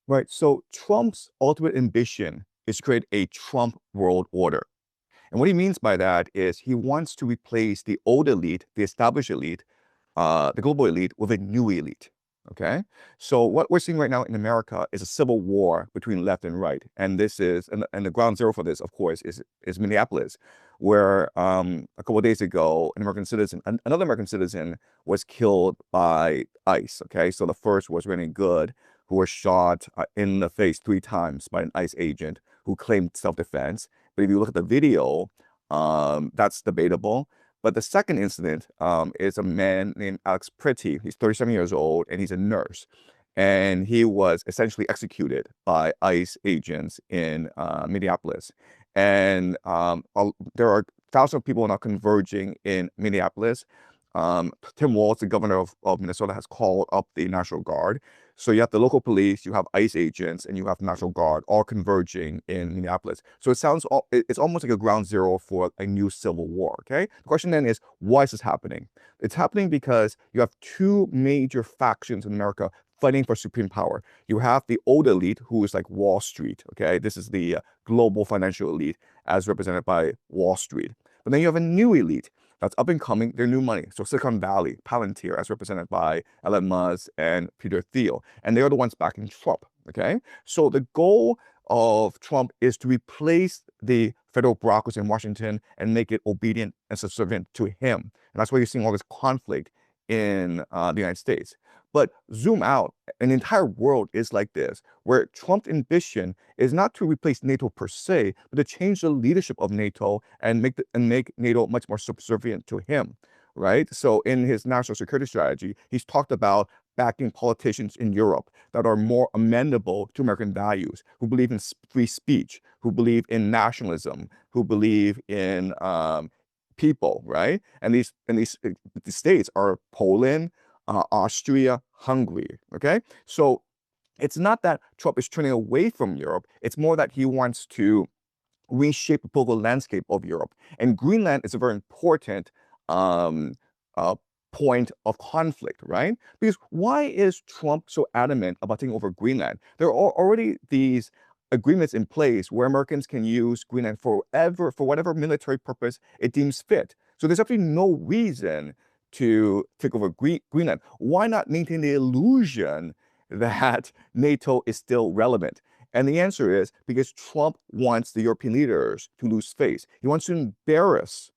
Right. So Trump's ultimate ambition is to create a Trump world order. And what he means by that is he wants to replace the old elite, the established elite, the global elite, with a new elite. Okay. So what we're seeing right now in America is a civil war between left and right. And this is, and the ground zero for this, of course, is Minneapolis, where a couple of days ago, another American citizen was killed by ICE. Okay. So the first was Rennie Good, who was shot in the face 3 times by an ICE agent who claimed self-defense. But if you look at the video, that's debatable. But the second incident is a man named Alex Pretty. He's 37 years old and he's a nurse. And he was essentially executed by ICE agents in Minneapolis. And there are thousands of people now converging in Minneapolis. Tim Walz, the governor of Minnesota, has called up the National Guard. So you have the local police, you have ICE agents, and you have National Guard all converging in Minneapolis. So it's almost like a ground zero for a new civil war, okay? The question then is, why is this happening? It's happening because you have two major factions in America fighting for supreme power. You have the old elite, who is like Wall Street, okay? This is the global financial elite as represented by Wall Street. But then you have a new elite that's up and coming, they're new money. So Silicon Valley, Palantir, as represented by Elon Musk and Peter Thiel. And they're the ones backing Trump, okay? So the goal of Trump is to replace the federal bureaucracy in Washington and make it obedient and subservient to him. And that's why you're seeing all this conflict in the United States. But zoom out, an entire world is like this, where Trump's ambition is not to replace NATO per se, but to change the leadership of NATO and make NATO much more subservient to him, right? So in his national security strategy, he's talked about backing politicians in Europe that are more amenable to American values, who believe in free speech, who believe in nationalism, who believe in people, right? And these the states are Poland, Austria, Hungary, okay? So it's not that Trump is turning away from Europe. It's more that he wants to reshape the political landscape of Europe. And Greenland is a very important um, point of conflict, right? Because why is Trump so adamant about taking over Greenland? There are already these agreements in place where Americans can use Greenland for whatever military purpose it deems fit. So there's absolutely no reason to take over Greenland. Why not maintain the illusion that NATO is still relevant? And the answer is because Trump wants the European leaders to lose face. He wants to embarrass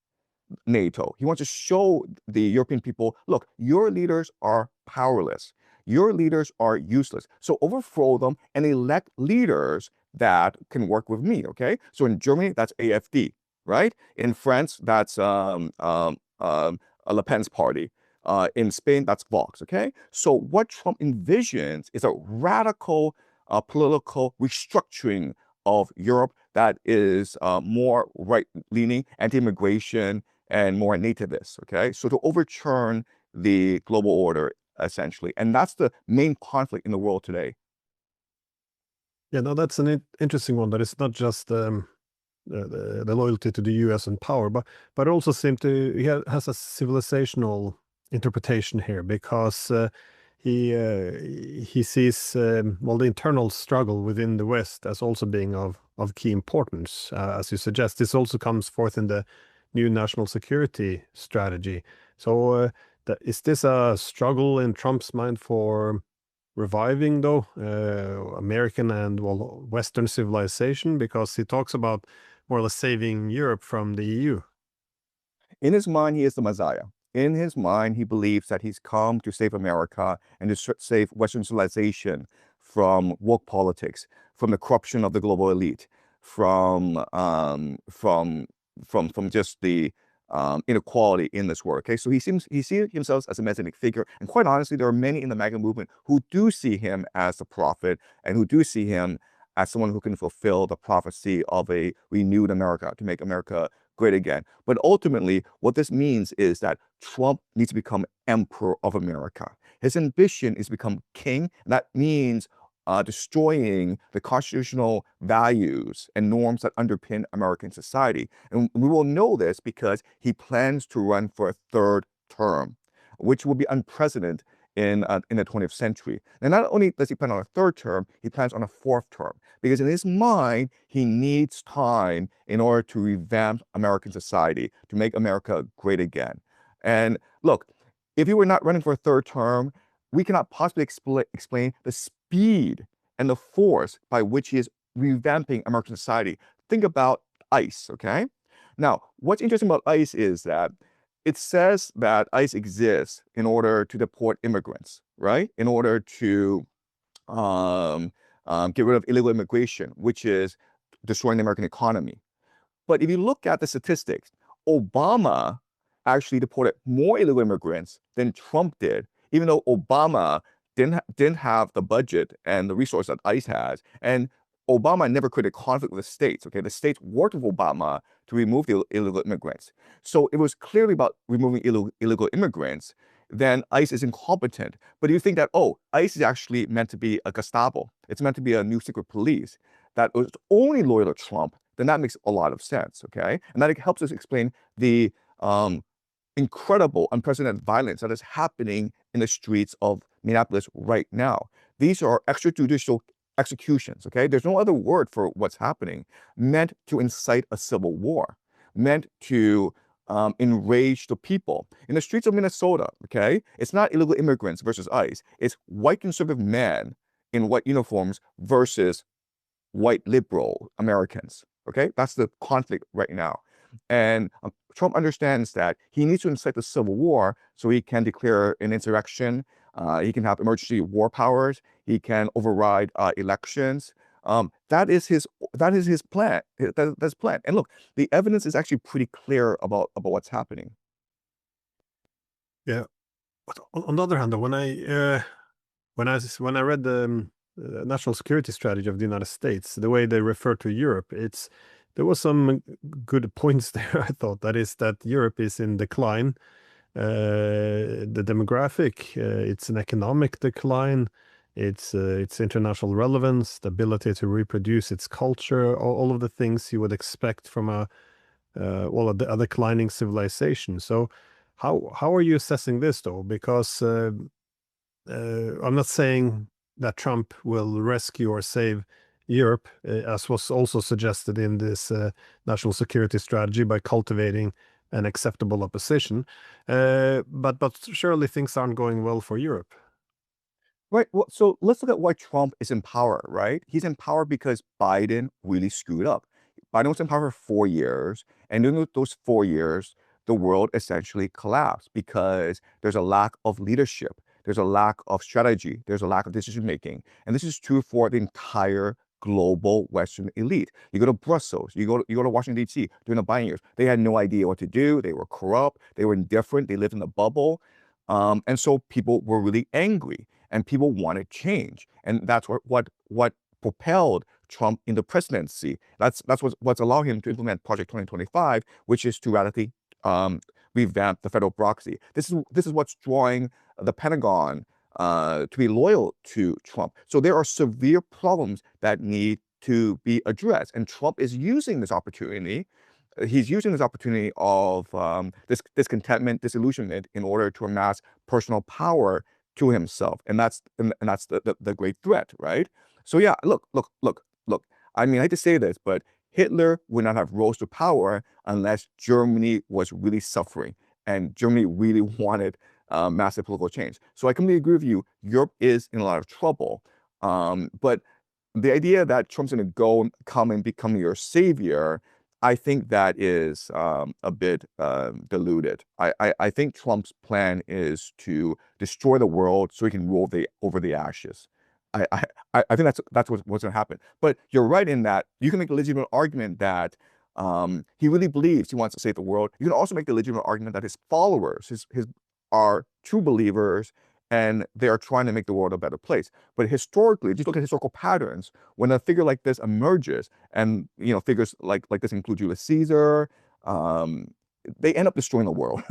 NATO. He wants to show the European people, look, your leaders are powerless. Your leaders are useless. So overthrow them and elect leaders that can work with me, okay? So in Germany, that's AfD, right? In France, that's Le Pen's party. In Spain, that's Vox, okay? So what Trump envisions is a radical political restructuring of Europe that is more right-leaning, anti-immigration, and more nativist, okay? So to overturn the global order, essentially. And that's the main conflict in the world today. Yeah, no, that's an interesting one. That it's not just the loyalty to the U.S. and power, but also he has a civilizational interpretation here, because he sees well, the internal struggle within the West as also being of key importance, as you suggest. This also comes forth in the new national security strategy. So is this a struggle in Trump's mind for reviving, though, American and, well, Western civilization? Because he talks about more or less saving Europe from the EU. In his mind, he is the Messiah. In his mind, he believes that he's come to save America and to save Western civilization from woke politics, from the corruption of the global elite, from just the inequality in this world. Okay, so he sees himself as a messianic figure, and quite honestly, there are many in the MAGA movement who do see him as the prophet and who do see him as someone who can fulfill the prophecy of a renewed America, to make America great again. But ultimately, what this means is that Trump needs to become emperor of America. His ambition is to become king. And that means destroying the constitutional values and norms that underpin American society. And we will know this because he plans to run for a third term, which will be unprecedented in the 20th century. And not only does he plan on a third term, he plans on a fourth term, because in his mind, he needs time in order to revamp American society, to make America great again. And look, if he were not running for a third term, we cannot possibly explain the speed and the force by which he is revamping American society. Think about ICE, okay? Now, what's interesting about ICE is that it says that ICE exists in order to deport immigrants, right? In order to get rid of illegal immigration, which is destroying the American economy. But if you look at the statistics, Obama actually deported more illegal immigrants than Trump did, even though Obama didn't have the budget and the resource that ICE has. And Obama never created conflict with the states. Okay, the states worked with Obama to remove the illegal immigrants. So it was clearly about removing illegal immigrants. Then ICE is incompetent. But you think that, oh, ICE is actually meant to be a Gestapo. It's meant to be a new secret police that was only loyal to Trump. Then that makes a lot of sense. Okay, and that helps us explain the incredible, unprecedented violence that is happening in the streets of Minneapolis right now. These are extrajudicial executions, okay? There's no other word for what's happening, meant to incite a civil war, meant to enrage the people. In the streets of Minnesota, okay, it's not illegal immigrants versus ICE. It's white conservative men in white uniforms versus white liberal Americans, okay? That's the conflict right now. And Trump understands that he needs to incite the civil war so he can declare an insurrection. He can have emergency war powers. He can override elections. That is his plan. That's plan. And look, the evidence is actually pretty clear about what's happening. Yeah. But on the other hand, though, when I read the national security strategy of the United States, the way they refer to Europe, there was some good points there. I thought that is that Europe is in decline. The demographic, it's an economic decline. It's international relevance, the ability to reproduce its culture, all of the things you would expect from a declining civilization. So, how are you assessing this though? Because I'm not saying that Trump will rescue or save Europe, as was also suggested in this national security strategy, by cultivating an acceptable opposition. But surely things aren't going well for Europe. Right. Well, so let's look at why Trump is in power, right? He's in power because Biden really screwed up. Biden was in power for 4 years, and during those 4 years, the world essentially collapsed because there's a lack of leadership, there's a lack of strategy, there's a lack of decision making, and this is true for the entire global Western elite. You go to Brussels, you go to Washington D.C. during the Biden years, they had no idea what to do. They were corrupt, they were indifferent, they lived in a bubble, and so people were really angry, and people wanted change, and that's what propelled Trump in the presidency. That's what's allowing him to implement Project 2025, which is to radically revamp the federal bureaucracy. This is what's drawing the Pentagon to be loyal to Trump. So there are severe problems that need to be addressed, and Trump is using this opportunity. He's using this opportunity of this discontentment, disillusionment, in order to amass personal power to himself, and that's the great threat, right? So yeah, look. I mean, I hate to say this, but Hitler would not have rose to power unless Germany was really suffering, and Germany really wanted massive political change. So I completely agree with you. Europe is in a lot of trouble, but the idea that Trump's going to come and become your savior, I think that is a bit diluted. I think Trump's plan is to destroy the world so he can rule over the ashes. I think that's what's going to happen. But you're right in that you can make a legitimate argument that he really believes he wants to save the world. You can also make the legitimate argument that his followers, his are true believers, and they are trying to make the world a better place. But historically, just look at historical patterns. When a figure like this emerges, and figures like this include Julius Caesar, they end up destroying the world.